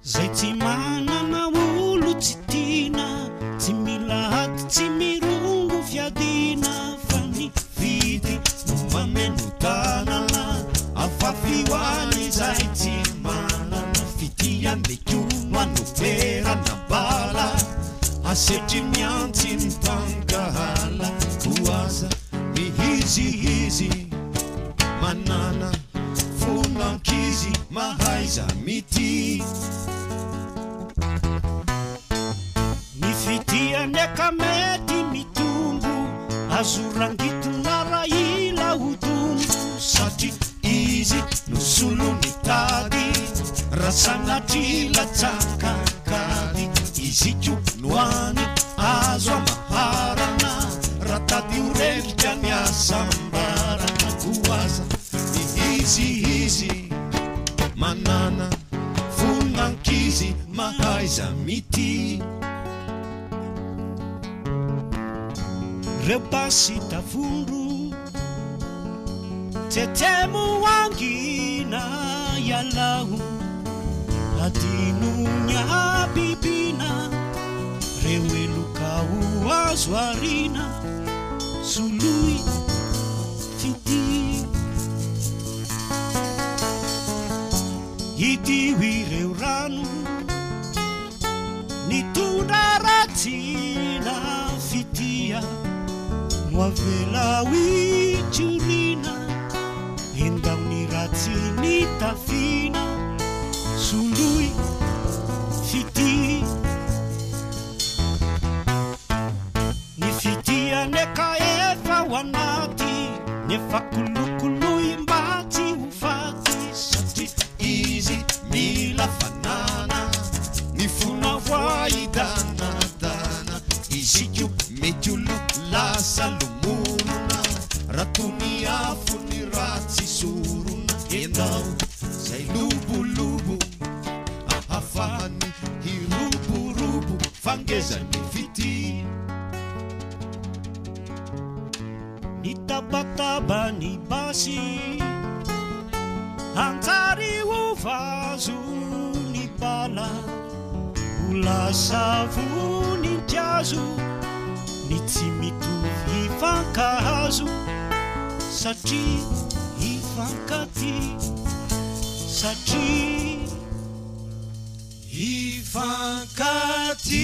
zay tsy manana olo tsy tina tsy milahady tsy mirongo fiadina fa ny vidy no mameno tanana afafioany zay tsy manana fitiany legioma no perana bala asetry miantsy ny tangahala koaza mihizihizy manana fonankizy mahaiza mity ny fitiany akamety mitombo azorangitona raila hotombo satria izy no solo ny tady rasanatry latsakakady iziko no any azo amaharana ratady orelika ny asambarana koaza izy manana fonankizy mahaiza mity reo basy tavondro tetemo angina yalaho adino nya bibina reo elokao azo arina soloi fity idio ireo rano nitondra ratsina fitia no avelao itsorina endamny ratsy ny tafina soloi fity ny fitiany eka efa ho anaty nefa kolokoloi mba tsy ho faty satria izy mila fanana ny fona voaidanadana iziko mety olo lasa lomorona ratony afo ny ratsy sorona endao zay lobolobo ahafahany hiroborobo fangezany fity ny tabataba ny basy anjary ho vazo ny bala ho lasa ny tiazo ny tsy mitovy hifankahazo satria hifankaty satria hifankaty